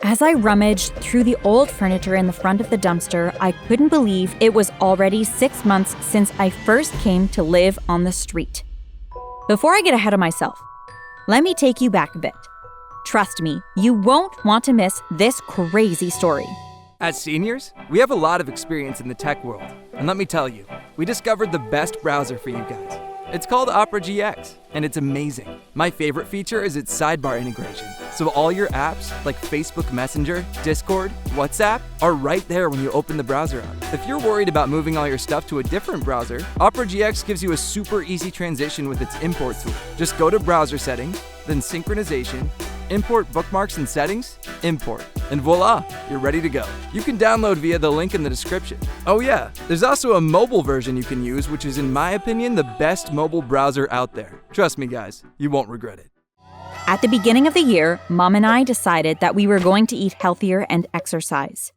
As I rummaged through the old furniture in the front of the dumpster, I couldn't believe it was already 6 months since I first came to live on the street. Before I get ahead of myself, let me take you back a bit. Trust me, you won't want to miss this crazy story. As seniors, we have a lot of experience in the tech world. And let me tell you, we discovered the best browser for you guys. It's called Opera GX, and it's amazing. My favorite feature is its sidebar integration. So all your apps, like Facebook Messenger, Discord, WhatsApp, are right there when you open the browser up. If you're worried about moving all your stuff to a different browser, Opera GX gives you a super easy transition with its import tool. Just go to browser settings, then synchronization, import bookmarks and settings, import, and voila, you're ready to go. You can download via the link in the description. Oh yeah, there's also a mobile version you can use, which is in my opinion the best mobile browser out there. Trust me guys, you won't regret it. At the beginning of the year, Mom and I decided that we were going to eat healthier and exercise.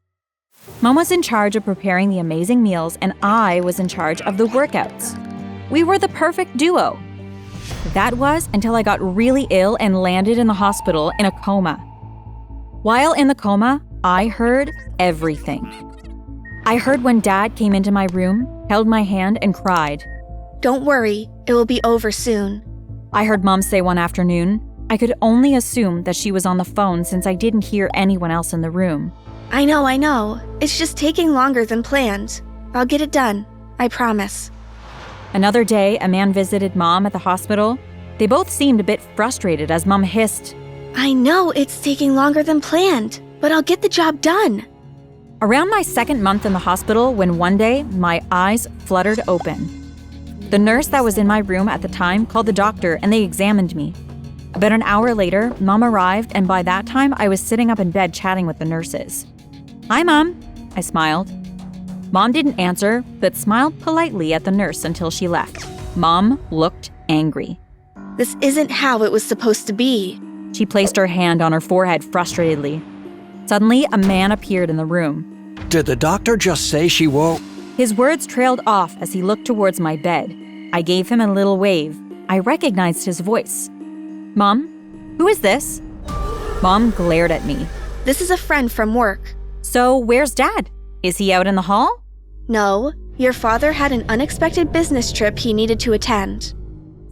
Mom was in charge of preparing the amazing meals, and I was in charge of the workouts. We were the perfect duo. That was until I got really ill and landed in the hospital in a coma. While in the coma, I heard everything. I heard when Dad came into my room, held my hand, and cried. "Don't worry, it will be over soon." I heard Mom say one afternoon. I could only assume that she was on the phone since I didn't hear anyone else in the room. I know. It's just taking longer than planned. I'll get it done. I promise." Another day, a man visited Mom at the hospital. They both seemed a bit frustrated as Mom hissed, "I know it's taking longer than planned, but I'll get the job done." Around my second month in the hospital, when one day my eyes fluttered open. The nurse that was in my room at the time called the doctor and they examined me. About an hour later, Mom arrived, and by that time I was sitting up in bed chatting with the nurses. "Hi, Mom," I smiled. Mom didn't answer, but smiled politely at the nurse until she left. Mom looked angry. "This isn't how it was supposed to be." She placed her hand on her forehead frustratedly. Suddenly, a man appeared in the room. Did the doctor just say she won't? His words trailed off as he looked towards my bed. I gave him a little wave. I recognized his voice. "Mom, who is this?" Mom glared at me. "This is a friend from work." "So, where's Dad? Is he out in the hall?" "No, your father had an unexpected business trip he needed to attend."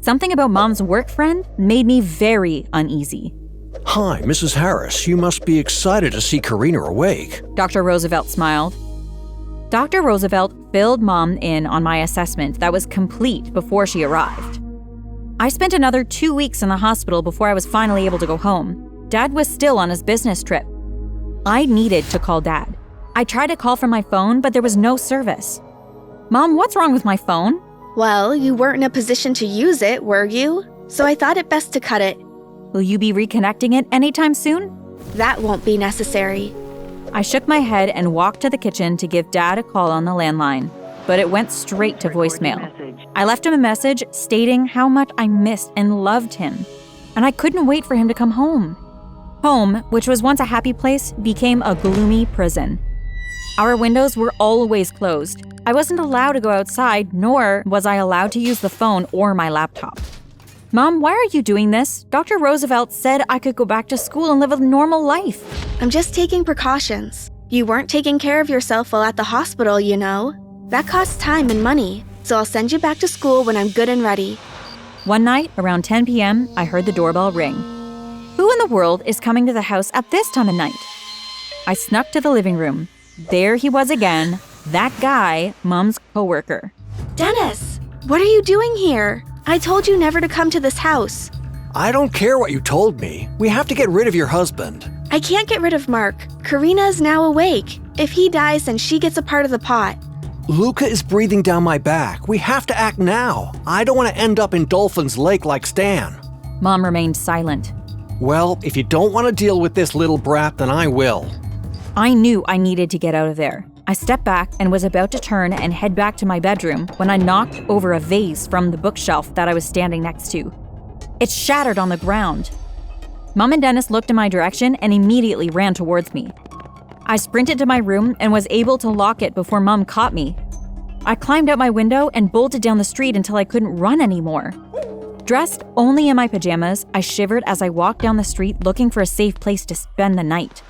Something about Mom's work friend made me very uneasy. Hi, Mrs. Harris. You must be excited to see Karina awake. Dr. Roosevelt smiled. Dr. Roosevelt filled Mom in on my assessment that was complete before she arrived. I spent another 2 weeks in the hospital before I was finally able to go home. Dad was still on his business trip. I needed to call Dad. I tried to call from my phone, but there was no service. "Mom, what's wrong with my phone?" "Well, you weren't in a position to use it, were you? So I thought it best to cut it." "Will you be reconnecting it anytime soon?" "That won't be necessary." I shook my head and walked to the kitchen to give Dad a call on the landline, but it went straight to voicemail. I left him a message stating how much I missed and loved him, and I couldn't wait for him to come home. Home, which was once a happy place, became a gloomy prison. Our windows were always closed. I wasn't allowed to go outside, nor was I allowed to use the phone or my laptop. "Mom, why are you doing this? Dr. Roosevelt said I could go back to school and live a normal life." "I'm just taking precautions. You weren't taking care of yourself while at the hospital, you know. That costs time and money, so I'll send you back to school when I'm good and ready." One night, around 10 p.m., I heard the doorbell ring. Who in the world is coming to the house at this time of night? I snuck to the living room. There he was again, that guy, Mom's coworker. "Dennis, what are you doing here? I told you never to come to this house." I don't care what you told me. We have to get rid of your husband. "I can't get rid of Mark. Karina is now awake. If he dies, then she gets a part of the pot." Luca is breathing down my back. We have to act now. I don't want to end up in Dolphin's Lake like Stan. Mom remained silent. Well, if you don't want to deal with this little brat, then I will. I knew I needed to get out of there. I stepped back and was about to turn and head back to my bedroom when I knocked over a vase from the bookshelf that I was standing next to. It shattered on the ground. Mom and Dennis looked in my direction and immediately ran towards me. I sprinted to my room and was able to lock it before Mom caught me. I climbed out my window and bolted down the street until I couldn't run anymore. Dressed only in my pajamas, I shivered as I walked down the street looking for a safe place to spend the night.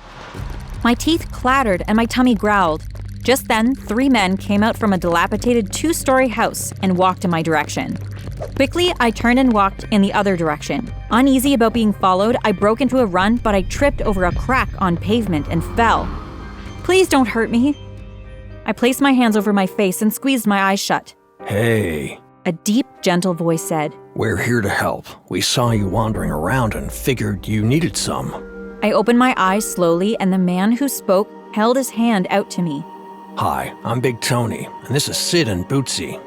My teeth clattered and my tummy growled. Just then, 3 men came out from a dilapidated 2-story house and walked in my direction. Quickly, I turned and walked in the other direction. Uneasy about being followed, I broke into a run, but I tripped over a crack on pavement and fell. "Please don't hurt me." I placed my hands over my face and squeezed my eyes shut. Hey, A deep, gentle voice said. we're here to help. We saw you wandering around and figured you needed some. I opened my eyes slowly, and the man who spoke held his hand out to me. Hi, I'm Big Tony, and this is Sid and Bootsy.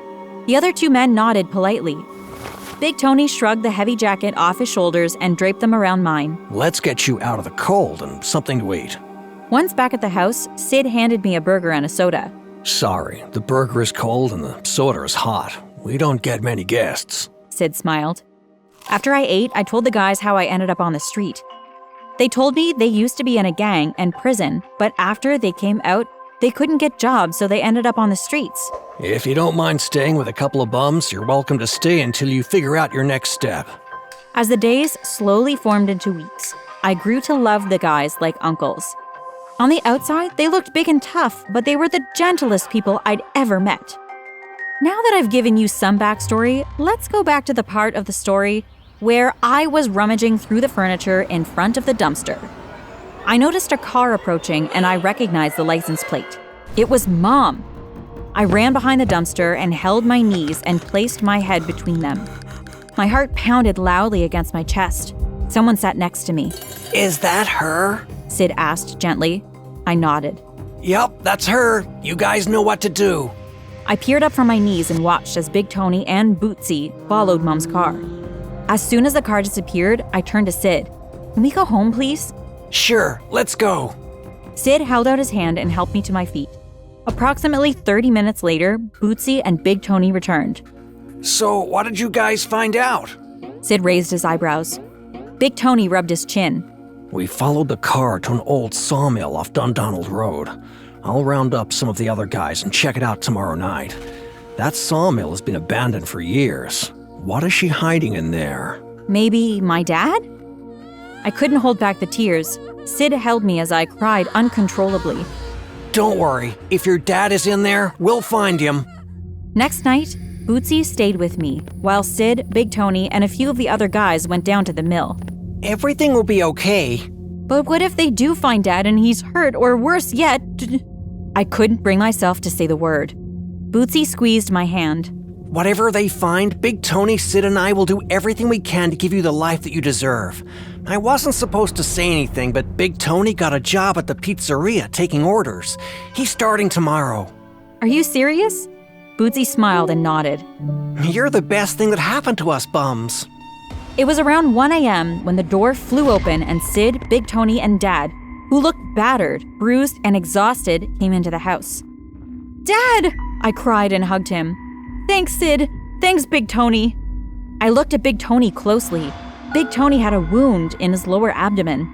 The other 2 men nodded politely. Big Tony shrugged the heavy jacket off his shoulders and draped them around mine. Let's get you out of the cold and something to eat. Once back at the house, Sid handed me a burger and a soda. Sorry, the burger is cold and the soda is hot. We don't get many guests. Sid smiled. After I ate, I told the guys how I ended up on the street. They told me they used to be in a gang and prison, but after they came out, they couldn't get jobs, so they ended up on the streets. If you don't mind staying with a couple of bums, you're welcome to stay until you figure out your next step. As the days slowly formed into weeks, I grew to love the guys like uncles. On the outside, they looked big and tough, but they were the gentlest people I'd ever met. Now that I've given you some backstory, let's go back to the part of the story where I was rummaging through the furniture in front of the dumpster. I noticed a car approaching and I recognized the license plate. It was Mom. I ran behind the dumpster and held my knees and placed my head between them. My heart pounded loudly against my chest. Someone sat next to me. Is that her? Sid asked gently. I nodded. Yup, that's her. You guys know what to do. I peered up from my knees and watched as Big Tony and Bootsy followed Mom's car. As soon as the car disappeared, I turned to Sid. Can we go home, please? Sure, let's go. Sid held out his hand and helped me to my feet. Approximately 30 minutes later, Bootsy and Big Tony returned. So, what did you guys find out? Sid raised his eyebrows. Big Tony rubbed his chin. We followed the car to an old sawmill off Dundonald Road. I'll round up some of the other guys and check it out tomorrow night. That sawmill has been abandoned for years. What is she hiding in there? Maybe my dad? I couldn't hold back the tears. Sid held me as I cried uncontrollably. Don't worry, if your dad is in there, we'll find him. Next night, Bootsy stayed with me, while Sid, Big Tony, and a few of the other guys went down to the mill. Everything will be okay. But what if they do find Dad and he's hurt, or worse yet? I couldn't bring myself to say the word. Bootsy squeezed my hand. Whatever they find, Big Tony, Sid, and I will do everything we can to give you the life that you deserve. I wasn't supposed to say anything, but Big Tony got a job at the pizzeria taking orders. He's starting tomorrow. Are you serious? Bootsy smiled and nodded. You're the best thing that happened to us bums. It was around 1 a.m. when the door flew open and Sid, Big Tony, and Dad, who looked battered, bruised, and exhausted, came into the house. "Dad!" I cried and hugged him. "Thanks, Sid. Thanks, Big Tony." I looked at Big Tony closely. Big Tony had a wound in his lower abdomen.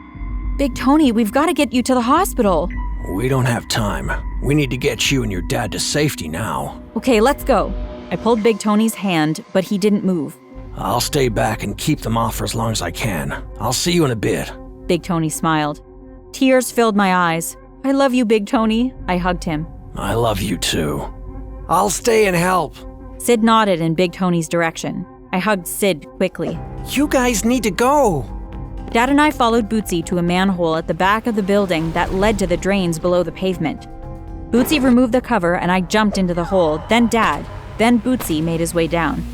"Big Tony, we've got to get you to the hospital." We don't have time. We need to get you and your dad to safety now. "Okay, let's go." I pulled Big Tony's hand, but he didn't move. I'll stay back and keep them off for as long as I can. I'll see you in a bit. Big Tony smiled. Tears filled my eyes. "I love you, Big Tony." I hugged him. I love you too. I'll stay and help. Sid nodded in Big Tony's direction. I hugged Sid quickly. You guys need to go. Dad and I followed Bootsy to a manhole at the back of the building that led to the drains below the pavement. Bootsy removed the cover and I jumped into the hole, then Dad, then Bootsy made his way down.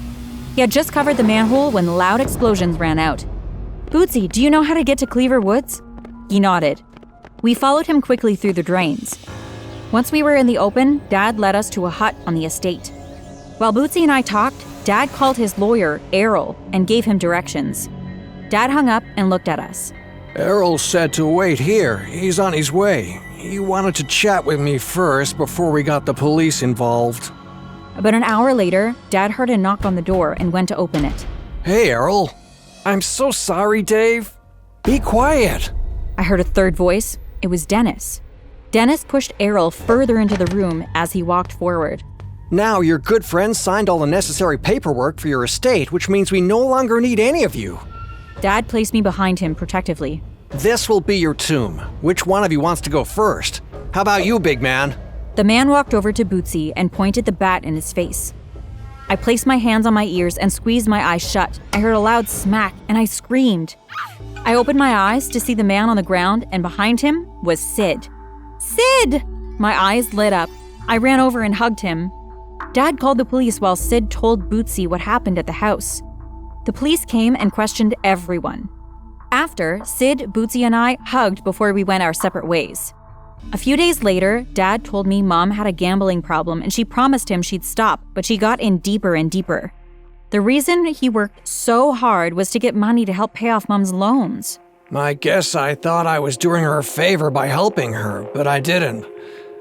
He had just covered the manhole when loud explosions ran out. "Bootsy, do you know how to get to Cleaver Woods?" He nodded. We followed him quickly through the drains. Once we were in the open, Dad led us to a hut on the estate. While Bootsy and I talked, Dad called his lawyer, Errol, and gave him directions. Dad hung up and looked at us. Errol said to wait here. He's on his way. He wanted to chat with me first before we got the police involved. About an hour later, Dad heard a knock on the door and went to open it. Hey, Errol. I'm so sorry, Dave. Be quiet. I heard a third voice. It was Dennis. Dennis pushed Errol further into the room as he walked forward. Now your good friend signed all the necessary paperwork for your estate, which means we no longer need any of you. Dad placed me behind him protectively. This will be your tomb. Which one of you wants to go first? How about you, big man? The man walked over to Bootsy and pointed the bat in his face. I placed my hands on my ears and squeezed my eyes shut. I heard a loud smack and I screamed. I opened my eyes to see the man on the ground, and behind him was Sid. Sid! My eyes lit up. I ran over and hugged him. Dad called the police while Sid told Bootsy what happened at the house. The police came and questioned everyone. After, Sid, Bootsy, and I hugged before we went our separate ways. A few days later, Dad told me Mom had a gambling problem and she promised him she'd stop, but she got in deeper and deeper. The reason he worked so hard was to get money to help pay off Mom's loans. I guess I thought I was doing her a favor by helping her, but I didn't.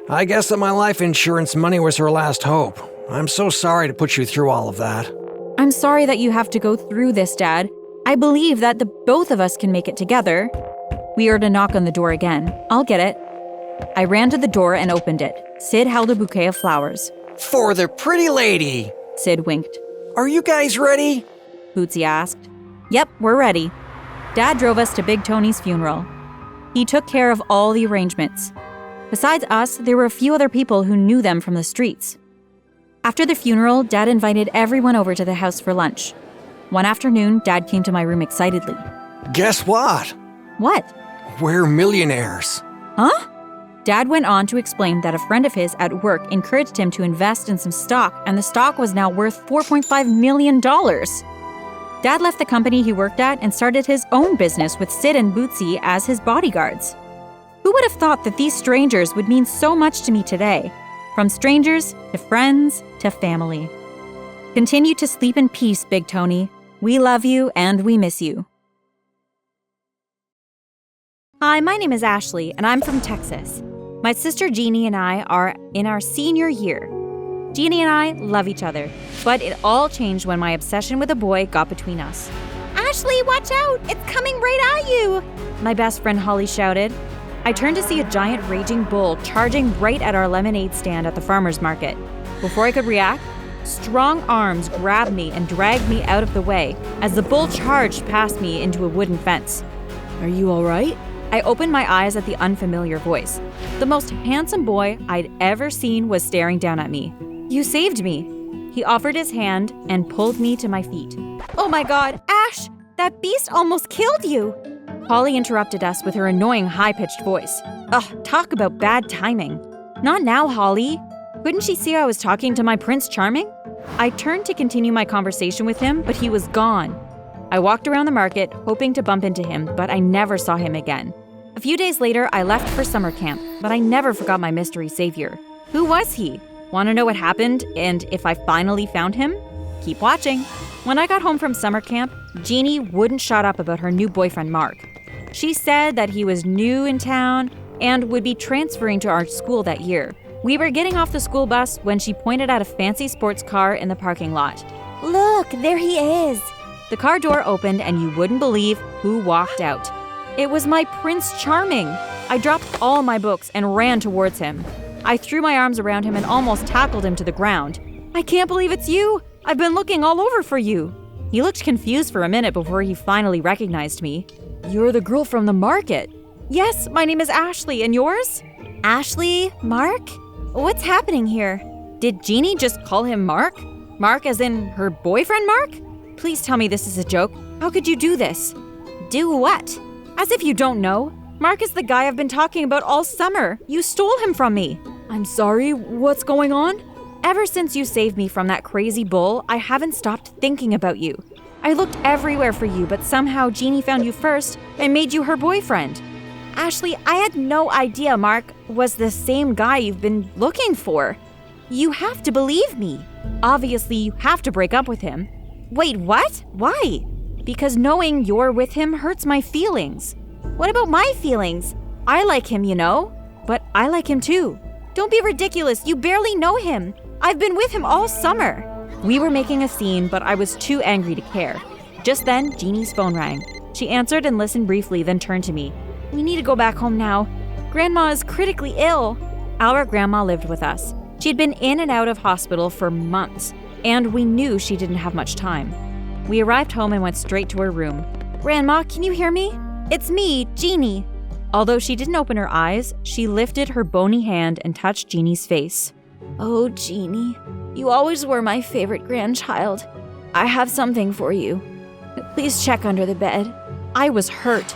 I guess that my life insurance money was her last hope. I'm so sorry to put you through all of that. I'm sorry that you have to go through this, Dad. I believe that the both of us can make it together. We heard a knock on the door again. I'll get it. I ran to the door and opened it. Sid held a bouquet of flowers. For the pretty lady! Sid winked. Are you guys ready? Bootsy asked. Yep, we're ready. Dad drove us to Big Tony's funeral. He took care of all the arrangements. Besides us, there were a few other people who knew them from the streets. After the funeral, Dad invited everyone over to the house for lunch. One afternoon, Dad came to my room excitedly. Guess what? What? We're millionaires. Huh? Dad went on to explain that a friend of his at work encouraged him to invest in some stock, and the stock was now worth $4.5 million. Dad left the company he worked at and started his own business with Sid and Bootsy as his bodyguards. Who would have thought that these strangers would mean so much to me today? From strangers to friends to family. Continue to sleep in peace, Big Tony. We love you and we miss you. Hi, my name is Ashley and I'm from Texas. My sister Jeannie and I are in our senior year. Jeannie and I love each other, but it all changed when my obsession with a boy got between us. Ashley, watch out! It's coming right at you! My best friend Holly shouted. I turned to see a giant raging bull charging right at our lemonade stand at the farmer's market. Before I could react, strong arms grabbed me and dragged me out of the way as the bull charged past me into a wooden fence. Are you all right? I opened my eyes at the unfamiliar voice. The most handsome boy I'd ever seen was staring down at me. You saved me. He offered his hand and pulled me to my feet. Oh my God, Ash! That beast almost killed you! Holly interrupted us with her annoying high-pitched voice. Ugh, talk about bad timing. Not now, Holly. Couldn't she see I was talking to my Prince Charming? I turned to continue my conversation with him, but he was gone. I walked around the market, hoping to bump into him, but I never saw him again. A few days later, I left for summer camp, but I never forgot my mystery savior. Who was he? Want to know what happened and if I finally found him? Keep watching. When I got home from summer camp, Jeannie wouldn't shut up about her new boyfriend, Mark. She said that he was new in town and would be transferring to our school that year. We were getting off the school bus when she pointed at a fancy sports car in the parking lot. Look, there he is. The car door opened and you wouldn't believe who walked out. It was my Prince Charming. I dropped all my books and ran towards him. I threw my arms around him and almost tackled him to the ground. I can't believe it's you. I've been looking all over for you. He looked confused for a minute before he finally recognized me. You're the girl from the market. Yes, my name is Ashley, and yours? Ashley? Mark? What's happening here? Did Jeannie just call him Mark? Mark as in her boyfriend Mark? Please tell me this is a joke. How could you do this? Do what? As if you don't know. Mark is the guy I've been talking about all summer. You stole him from me. I'm sorry, what's going on? Ever since you saved me from that crazy bull, I haven't stopped thinking about you. I looked everywhere for you, but somehow Jeannie found you first and made you her boyfriend. Ashley, I had no idea Mark was the same guy you've been looking for. You have to believe me. Obviously, you have to break up with him. Wait, what? Why? Because knowing you're with him hurts my feelings. What about my feelings? I like him, you know, but I like him too. Don't be ridiculous, you barely know him. I've been with him all summer. We were making a scene, but I was too angry to care. Just then, Jeannie's phone rang. She answered and listened briefly, then turned to me. We need to go back home now. Grandma is critically ill. Our grandma lived with us. She'd been in and out of hospital for months, and we knew she didn't have much time. We arrived home and went straight to her room. Grandma, can you hear me? It's me, Jeannie. Although she didn't open her eyes, she lifted her bony hand and touched Jeannie's face. Oh, Jeannie, you always were my favorite grandchild. I have something for you. Please check under the bed. I was hurt.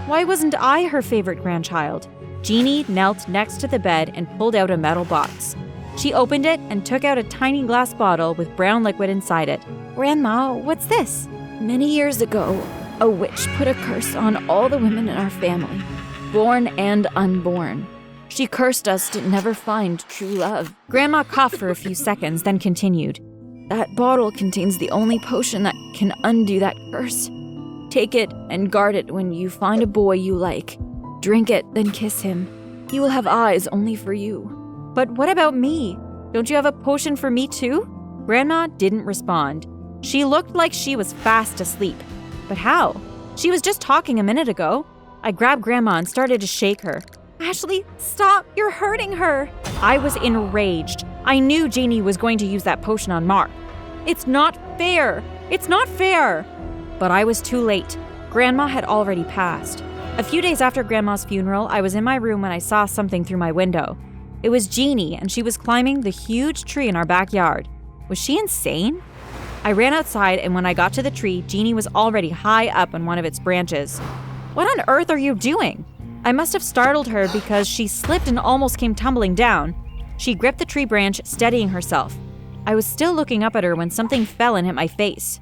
Why wasn't I her favorite grandchild? Jeannie knelt next to the bed and pulled out a metal box. She opened it and took out a tiny glass bottle with brown liquid inside it. Grandma, what's this? Many years ago, a witch put a curse on all the women in our family, born and unborn. She cursed us to never find true love. Grandma coughed for a few seconds, then continued. That bottle contains the only potion that can undo that curse. Take it and guard it when you find a boy you like. Drink it, then kiss him. He will have eyes only for you. But what about me? Don't you have a potion for me too? Grandma didn't respond. She looked like she was fast asleep. But how? She was just talking a minute ago. I grabbed Grandma and started to shake her. Ashley, stop! You're hurting her! I was enraged. I knew Jeannie was going to use that potion on Mark. It's not fair! It's not fair! But I was too late. Grandma had already passed. A few days after Grandma's funeral, I was in my room when I saw something through my window. It was Jeannie, and she was climbing the huge tree in our backyard. Was she insane? I ran outside, and when I got to the tree, Jeannie was already high up on one of its branches. What on earth are you doing? I must have startled her because she slipped and almost came tumbling down. She gripped the tree branch, steadying herself. I was still looking up at her when something fell and hit my face.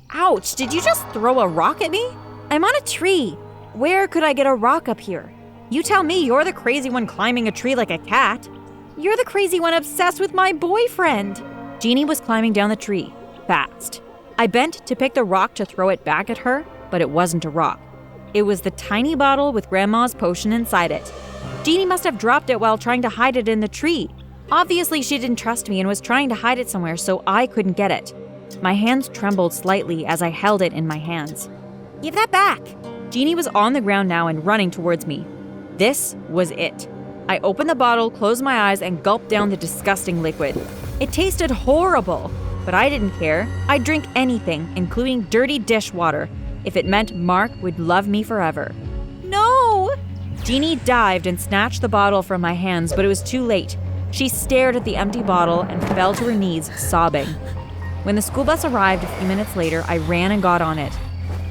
Ouch, did you just throw a rock at me? I'm on a tree. Where could I get a rock up here? You tell me, you're the crazy one climbing a tree like a cat. You're the crazy one obsessed with my boyfriend. Jeannie was climbing down the tree, fast. I bent to pick the rock to throw it back at her, but it wasn't a rock. It was the tiny bottle with Grandma's potion inside it. Jeannie must have dropped it while trying to hide it in the tree. Obviously, she didn't trust me and was trying to hide it somewhere so I couldn't get it. My hands trembled slightly as I held it in my hands. Give that back! Jeannie was on the ground now and running towards me. This was it. I opened the bottle, closed my eyes, and gulped down the disgusting liquid. It tasted horrible, but I didn't care. I'd drink anything, including dirty dishwater, if it meant Mark would love me forever. No! Jeannie dived and snatched the bottle from my hands, but it was too late. She stared at the empty bottle and fell to her knees, sobbing. When the school bus arrived a few minutes later, I ran and got on it.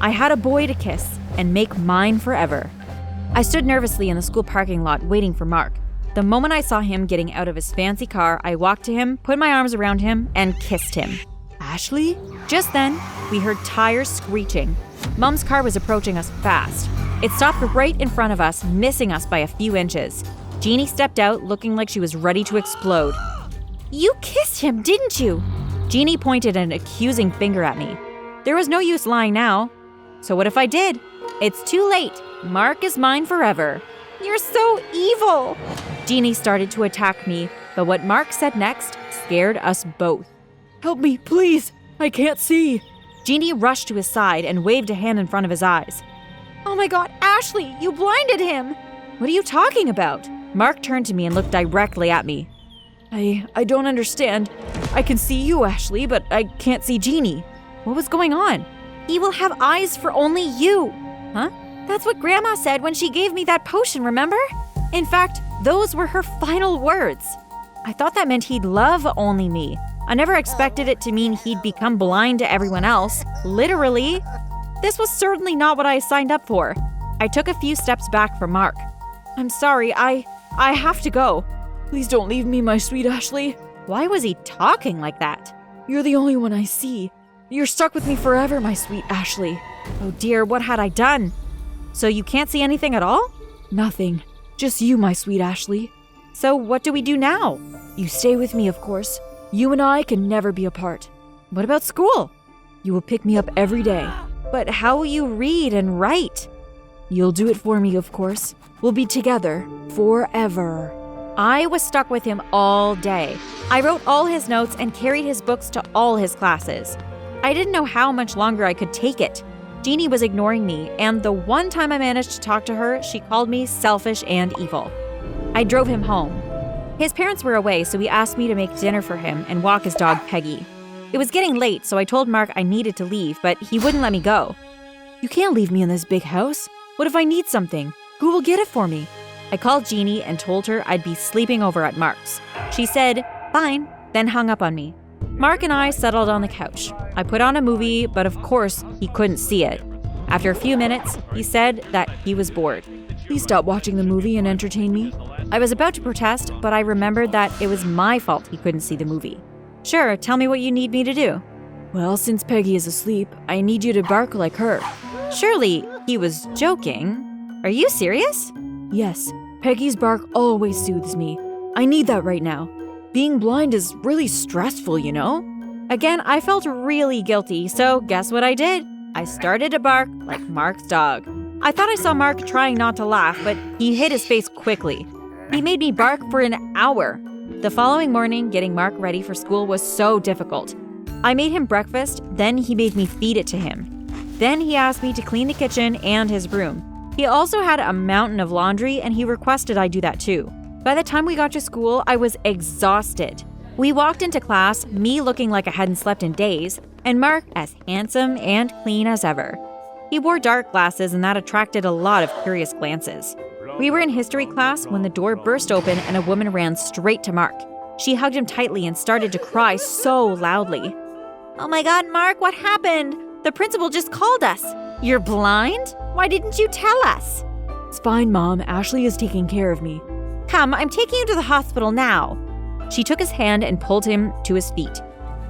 I had a boy to kiss and make mine forever. I stood nervously in the school parking lot waiting for Mark. The moment I saw him getting out of his fancy car, I walked to him, put my arms around him, and kissed him. Ashley? Just then, we heard tires screeching. Mom's car was approaching us fast. It stopped right in front of us, missing us by a few inches. Jeannie stepped out, looking like she was ready to explode. You kissed him, didn't you? Jeannie pointed an accusing finger at me. There was no use lying now. So what if I did? It's too late. Mark is mine forever. You're so evil! Jeannie started to attack me, but what Mark said next scared us both. Help me, please! I can't see! Jeannie rushed to his side and waved a hand in front of his eyes. Oh my god, Ashley, you blinded him! What are you talking about? Mark turned to me and looked directly at me. I don't understand. I can see you, Ashley, but I can't see Jeannie. What was going on? He will have eyes for only you. Huh? That's what Grandma said when she gave me that potion, remember? In fact, those were her final words. I thought that meant he'd love only me. I never expected it to mean he'd become blind to everyone else, literally. This was certainly not what I signed up for. I took a few steps back from Mark. I'm sorry, I have to go. Please don't leave me, my sweet Ashley. Why was he talking like that? You're the only one I see. You're stuck with me forever, my sweet Ashley. Oh dear, what had I done? So you can't see anything at all? Nothing. Just you, my sweet Ashley. So what do we do now? You stay with me, of course. You and I can never be apart. What about school? You will pick me up every day. But how will you read and write? You'll do it for me, of course. We'll be together forever. I was stuck with him all day. I wrote all his notes and carried his books to all his classes. I didn't know how much longer I could take it. Jeannie was ignoring me, and the one time I managed to talk to her, she called me selfish and evil. I drove him home. His parents were away, so he asked me to make dinner for him and walk his dog Peggy. It was getting late, so I told Mark I needed to leave, but he wouldn't let me go. You can't leave me in this big house. What if I need something? Who will get it for me? I called Jeannie and told her I'd be sleeping over at Mark's. She said, fine, then hung up on me. Mark and I settled on the couch. I put on a movie, but of course, he couldn't see it. After a few minutes, he said that he was bored. Please stop watching the movie and entertain me. I was about to protest, but I remembered that it was my fault he couldn't see the movie. Sure, tell me what you need me to do. Well, since Peggy is asleep, I need you to bark like her. Surely he was joking. Are you serious? Yes, Peggy's bark always soothes me. I need that right now. Being blind is really stressful, you know? Again, I felt really guilty, so guess what I did? I started to bark like Mark's dog. I thought I saw Mark trying not to laugh, but he hid his face quickly. He made me bark for an hour. The following morning, getting Mark ready for school was so difficult. I made him breakfast, then he made me feed it to him. Then he asked me to clean the kitchen and his room. He also had a mountain of laundry, and he requested I do that too. By the time we got to school, I was exhausted. We walked into class, me looking like I hadn't slept in days, and Mark as handsome and clean as ever. He wore dark glasses, and that attracted a lot of curious glances. We were in history class when the door burst open and a woman ran straight to Mark. She hugged him tightly and started to cry so loudly. Oh my God, Mark, what happened? The principal just called us. You're blind? Why didn't you tell us? It's fine, Mom. Ashley is taking care of me. Come, I'm taking you to the hospital now. She took his hand and pulled him to his feet.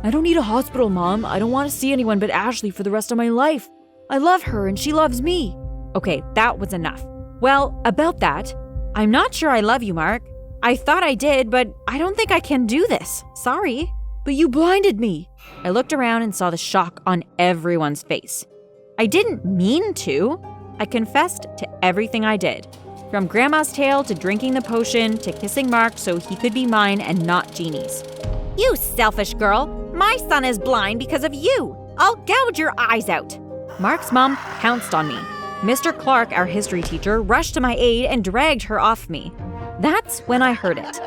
I don't need a hospital, Mom. I don't want to see anyone but Ashley for the rest of my life. I love her and she loves me. Okay, that was enough. Well, about that, I'm not sure I love you, Mark. I thought I did, but I don't think I can do this. Sorry. But you blinded me. I looked around and saw the shock on everyone's face. I didn't mean to. I confessed to everything I did. From Grandma's tale to drinking the potion to kissing Mark so he could be mine and not Jeannie's. You selfish girl. My son is blind because of you. I'll gouge your eyes out. Mark's mom pounced on me. Mr. Clark, our history teacher, rushed to my aid and dragged her off me. That's when I heard it.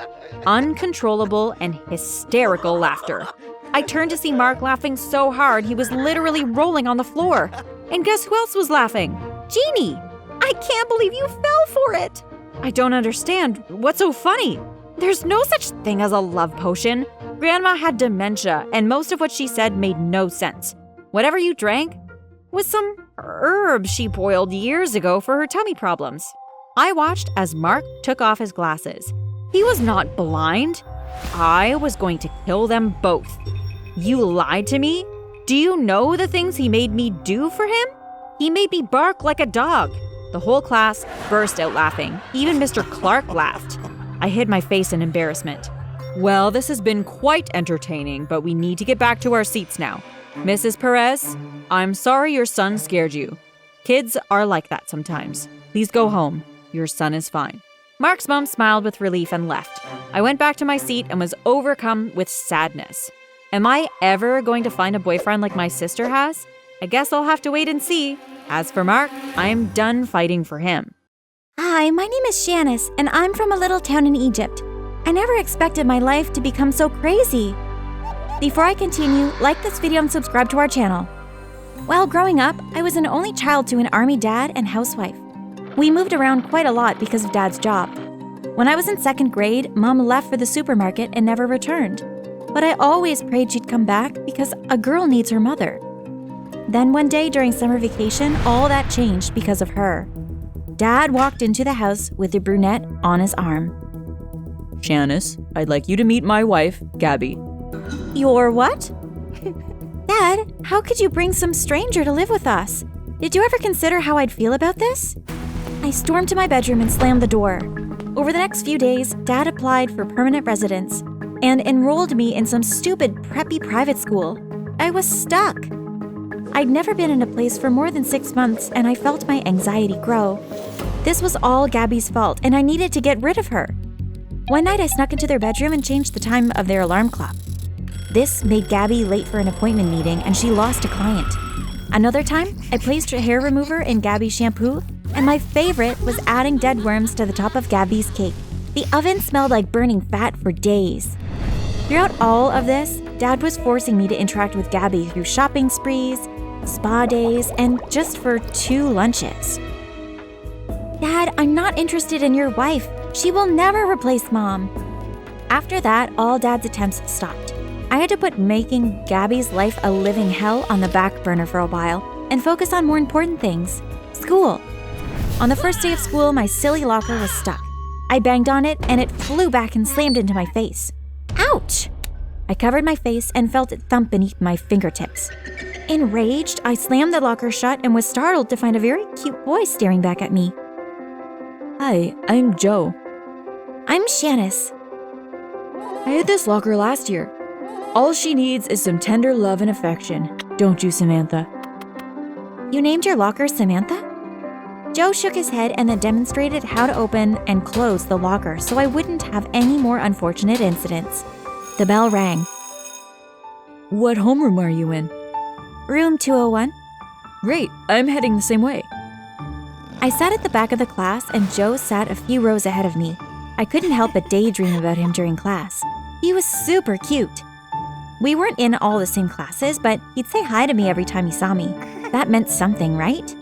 Uncontrollable and hysterical laughter. I turned to see Mark laughing so hard he was literally rolling on the floor. And guess who else was laughing? Jeannie! I can't believe you fell for it! I don't understand. What's so funny? There's no such thing as a love potion. Grandma had dementia, and most of what she said made no sense. Whatever you drank was some herb she boiled years ago for her tummy problems. I watched as Mark took off his glasses. He was not blind. I was going to kill them both. You lied to me? Do you know the things he made me do for him? He made me bark like a dog. The whole class burst out laughing. Even Mr. Clark laughed. I hid my face in embarrassment. Well, this has been quite entertaining, but we need to get back to our seats now. Mrs. Perez, I'm sorry your son scared you. Kids are like that sometimes. Please go home. Your son is fine. Mark's mom smiled with relief and left. I went back to my seat and was overcome with sadness. Am I ever going to find a boyfriend like my sister has? I guess I'll have to wait and see. As for Mark, I'm done fighting for him. Hi, my name is Shanice, and I'm from a little town in Egypt. I never expected my life to become so crazy. Before I continue, like this video and subscribe to our channel. While growing up, I was an only child to an army dad and housewife. We moved around quite a lot because of Dad's job. When I was in 2nd grade, Mom left for the supermarket and never returned. But I always prayed she'd come back because a girl needs her mother. Then one day during summer vacation, all that changed because of her. Dad walked into the house with the brunette on his arm. Shanice, I'd like you to meet my wife, Gabby. Your what? Dad, how could you bring some stranger to live with us? Did you ever consider how I'd feel about this? I stormed to my bedroom and slammed the door. Over the next few days, Dad applied for permanent residence and enrolled me in some stupid preppy private school. I was stuck. I'd never been in a place for more than 6 months, and I felt my anxiety grow. This was all Gabby's fault, and I needed to get rid of her. One night, I snuck into their bedroom and changed the time of their alarm clock. This made Gabby late for an appointment meeting, and she lost a client. Another time, I placed a hair remover in Gabby's shampoo, and my favorite was adding dead worms to the top of Gabby's cake. The oven smelled like burning fat for days. Throughout all of this, Dad was forcing me to interact with Gabby through shopping sprees, spa days, and just for 2 lunches. Dad, I'm not interested in your wife. She will never replace Mom. After that, all Dad's attempts stopped. I had to put making Gabby's life a living hell on the back burner for a while and focus on more important things. School. On the first day of school, my silly locker was stuck. I banged on it and it flew back and slammed into my face. Ouch! I covered my face and felt it thump beneath my fingertips. Enraged, I slammed the locker shut and was startled to find a very cute boy staring back at me. Hi, I'm Joe. I'm Shanice. I had this locker last year. All she needs is some tender love and affection. Don't you, Samantha? You named your locker Samantha? Joe shook his head and then demonstrated how to open and close the locker so I wouldn't have any more unfortunate incidents. The bell rang. What homeroom are you in? Room 201. Great, I'm heading the same way. I sat at the back of the class and Joe sat a few rows ahead of me. I couldn't help but daydream about him during class. He was super cute. We weren't in all the same classes, but he'd say hi to me every time he saw me. That meant something, right?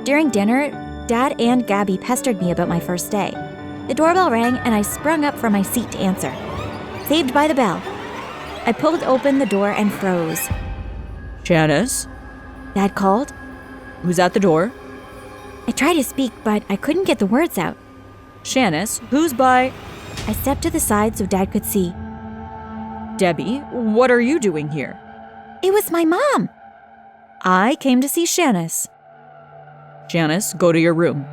During dinner, Dad and Gabby pestered me about my first day. The doorbell rang and I sprung up from my seat to answer. Saved by the bell. I pulled open the door and froze. Shanice? Dad called. Who's at the door? I tried to speak, but I couldn't get the words out. Shanice, who's by? I stepped to the side so Dad could see. Debbie, what are you doing here? It was my mom. I came to see Shanice. Shanice, go to your room.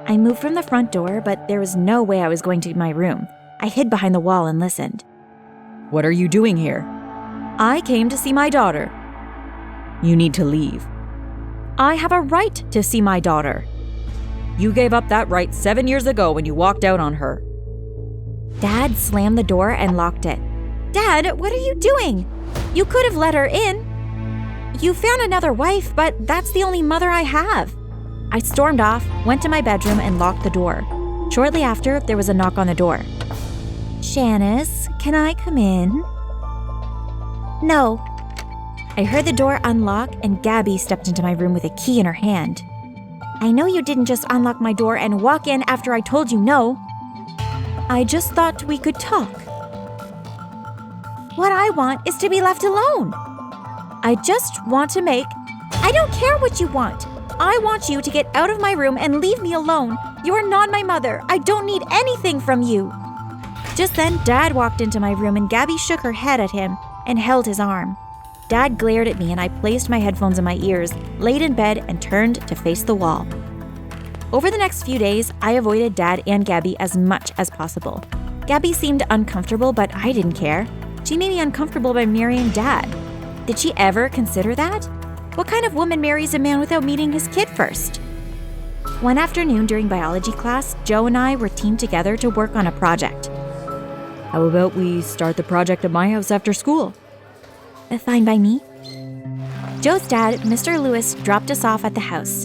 I moved from the front door, but there was no way I was going to my room. I hid behind the wall and listened. What are you doing here? I came to see my daughter. You need to leave. I have a right to see my daughter. You gave up that right 7 years ago when you walked out on her. Dad slammed the door and locked it. Dad, what are you doing? You could have let her in. You found another wife, but that's the only mother I have. I stormed off, went to my bedroom, and locked the door. Shortly after, there was a knock on the door. Shanice, can I come in? No. I heard the door unlock and Gabby stepped into my room with a key in her hand. I know you didn't just unlock my door and walk in after I told you no. I just thought we could talk. What I want is to be left alone. I just want to make... I don't care what you want. I want you to get out of my room and leave me alone. You are not my mother. I don't need anything from you. Just then, Dad walked into my room and Gabby shook her head at him and held his arm. Dad glared at me and I placed my headphones in my ears, laid in bed, and turned to face the wall. Over the next few days, I avoided Dad and Gabby as much as possible. Gabby seemed uncomfortable, but I didn't care. She made me uncomfortable by marrying Dad. Did she ever consider that? What kind of woman marries a man without meeting his kid first? One afternoon during biology class, Joe and I were teamed together to work on a project. How about we start the project at my house after school? Fine by me. Joe's dad, Mr. Lewis, dropped us off at the house.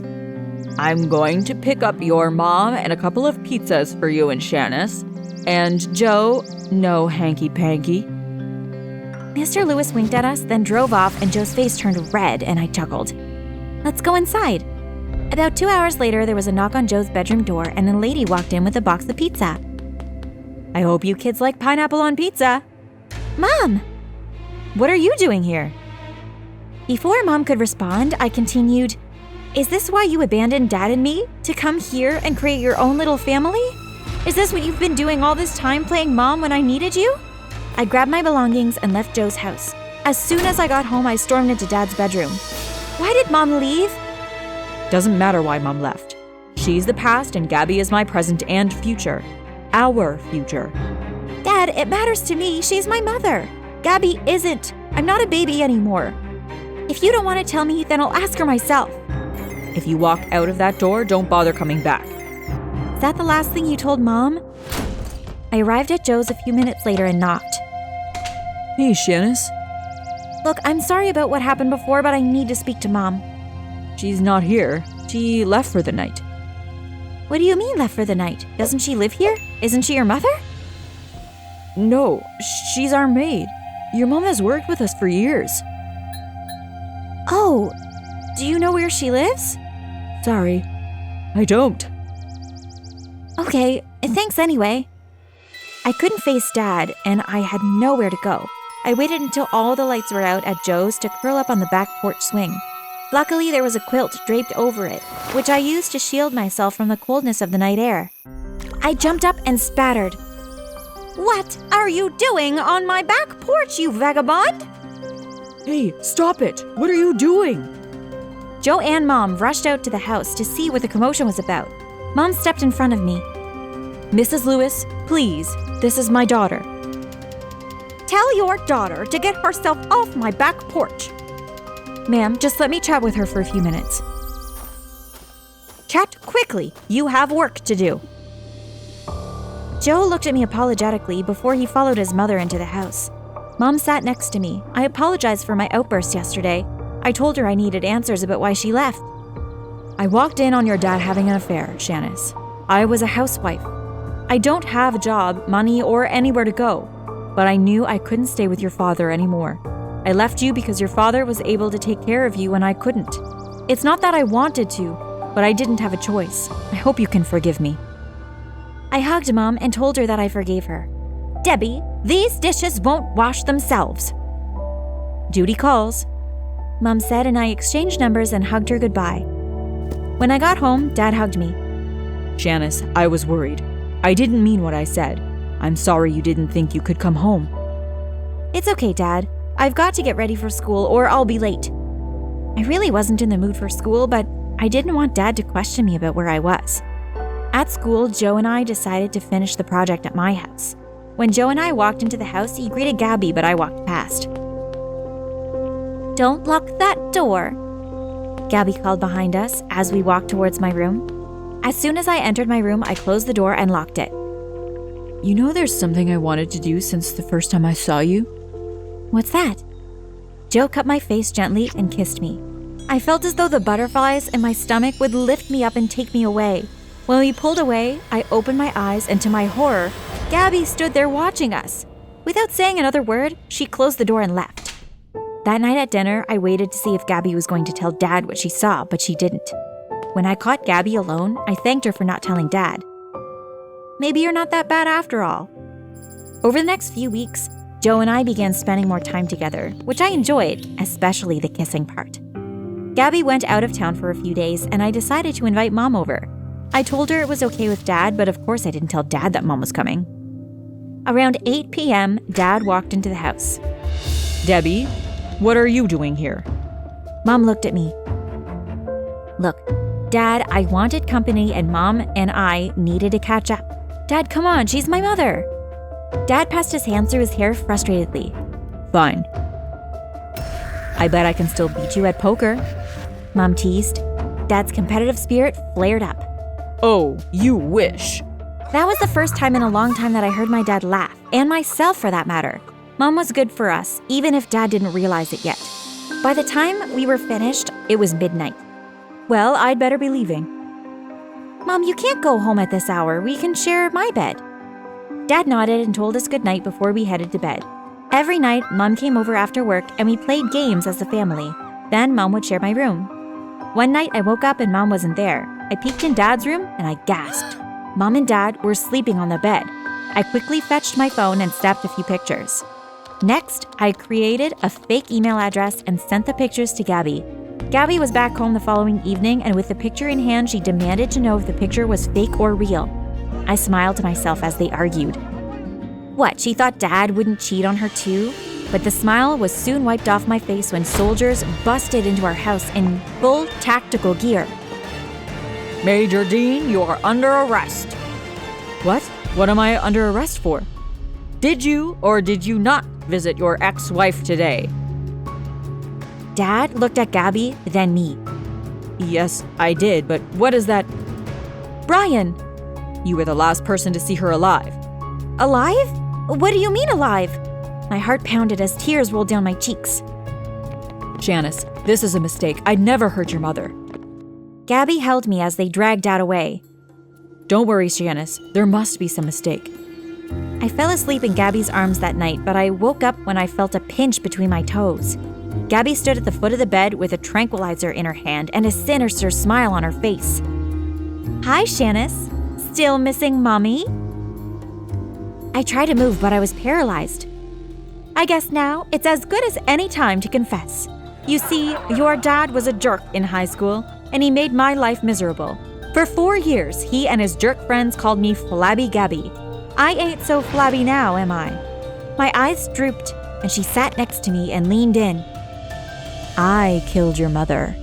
I'm going to pick up your mom and a couple of pizzas for you and Shanice. And Joe, no hanky-panky. Mr. Lewis winked at us, then drove off, and Joe's face turned red, and I chuckled. Let's go inside. About 2 hours later, there was a knock on Joe's bedroom door, and a lady walked in with a box of pizza. I hope you kids like pineapple on pizza. Mom! What are you doing here? Before Mom could respond, I continued, Is this why you abandoned Dad and me? To come here and create your own little family? Is this what you've been doing all this time, playing Mom when I needed you? I grabbed my belongings and left Joe's house. As soon as I got home, I stormed into Dad's bedroom. Why did Mom leave? Doesn't matter why Mom left. She's the past and Gabby is my present and future. Our future. Dad, it matters to me. She's my mother. Gabby isn't. I'm not a baby anymore. If you don't want to tell me, then I'll ask her myself. If you walk out of that door, don't bother coming back. Is that the last thing you told Mom? I arrived at Joe's a few minutes later and knocked. Hey, Shanice. Look, I'm sorry about what happened before, but I need to speak to Mom. She's not here. She left for the night. What do you mean left for the night? Doesn't she live here? Isn't she your mother? No, she's our maid. Your mom has worked with us for years. Oh, do you know where she lives? Sorry, I don't. Okay, thanks anyway. I couldn't face Dad, and I had nowhere to go. I waited until all the lights were out at Joe's to curl up on the back porch swing. Luckily, there was a quilt draped over it, which I used to shield myself from the coldness of the night air. I jumped up and spattered. "What are you doing on my back porch, you vagabond?" Hey, stop it! What are you doing? Joe and Mom rushed out to the house to see what the commotion was about. Mom stepped in front of me. Mrs. Lewis, please, this is my daughter. "Tell your daughter to get herself off my back porch." Ma'am, just let me chat with her for a few minutes. "Chat quickly. You have work to do." Joe looked at me apologetically before he followed his mother into the house. Mom sat next to me. I apologized for my outburst yesterday. I told her I needed answers about why she left. I walked in on your dad having an affair, Shanice. I was a housewife. I don't have a job, money, or anywhere to go, but I knew I couldn't stay with your father anymore. I left you because your father was able to take care of you when I couldn't. It's not that I wanted to, but I didn't have a choice. I hope you can forgive me. I hugged Mom and told her that I forgave her. "Debbie, these dishes won't wash themselves." "Duty calls," Mom said, and I exchanged numbers and hugged her goodbye. When I got home, Dad hugged me. "Shanice, I was worried. I didn't mean what I said. I'm sorry you didn't think you could come home." "It's okay, Dad. I've got to get ready for school or I'll be late." I really wasn't in the mood for school, but I didn't want Dad to question me about where I was. At school, Joe and I decided to finish the project at my house. When Joe and I walked into the house, he greeted Gabby, but I walked past. "Don't lock that door," Gabby called behind us as we walked towards my room. As soon as I entered my room, I closed the door and locked it. You know there's something I wanted to do since the first time I saw you? "What's that?" Joe cupped my face gently and kissed me. I felt as though the butterflies in my stomach would lift me up and take me away. When we pulled away, I opened my eyes, and to my horror, Gabby stood there watching us. Without saying another word, she closed the door and left. That night at dinner, I waited to see if Gabby was going to tell Dad what she saw, but she didn't. When I caught Gabby alone, I thanked her for not telling Dad. Maybe you're not that bad after all. Over the next few weeks, Joe and I began spending more time together, which I enjoyed, especially the kissing part. Gabby went out of town for a few days, and I decided to invite Mom over. I told her it was okay with Dad, but of course I didn't tell Dad that Mom was coming. Around 8 p.m., Dad walked into the house. "Debbie, what are you doing here?" Mom looked at me. "Look, Dad, I wanted company and Mom and I needed to catch up. Dad, come on, she's my mother." Dad passed his hands through his hair frustratedly. "Fine. I bet I can still beat you at poker," Mom teased. Dad's competitive spirit flared up. "Oh, you wish." That was the first time in a long time that I heard my dad laugh, and myself for that matter. Mom was good for us, even if Dad didn't realize it yet. By the time we were finished, it was midnight. "Well, I'd better be leaving." "Mom, you can't go home at this hour. We can share my bed." Dad nodded and told us goodnight before we headed to bed. Every night, Mom came over after work and we played games as a family. Then Mom would share my room. One night, I woke up and Mom wasn't there. I peeked in Dad's room and I gasped. Mom and Dad were sleeping on the bed. I quickly fetched my phone and snapped a few pictures. Next, I created a fake email address and sent the pictures to Gabby. Gabby was back home the following evening, and with the picture in hand, she demanded to know if the picture was fake or real. I smiled to myself as they argued. What, she thought Dad wouldn't cheat on her too? But the smile was soon wiped off my face when soldiers busted into our house in full tactical gear. "Major Dean, you are under arrest." "What? What am I under arrest for?" "Did you or did you not visit your ex-wife today?" Dad looked at Gabby, then me. "Yes, I did, but what is that?" "Brian!" "You were the last person to see her alive." "Alive? What do you mean alive?" My heart pounded as tears rolled down my cheeks. "Shanice, this is a mistake. I'd never hurt your mother." Gabby held me as they dragged Dad away. "Don't worry, Shanice. There must be some mistake." I fell asleep in Gabby's arms that night, but I woke up when I felt a pinch between my toes. Gabby stood at the foot of the bed with a tranquilizer in her hand and a sinister smile on her face. "Hi, Shanice. Still missing Mommy? I tried to move, but I was paralyzed. I guess now it's as good as any time to confess. You see, your dad was a jerk in high school, and he made my life miserable. For 4 years, he and his jerk friends called me Flabby Gabby. I ain't so flabby now, am I? My eyes drooped, and she sat next to me and leaned in. I killed your mother.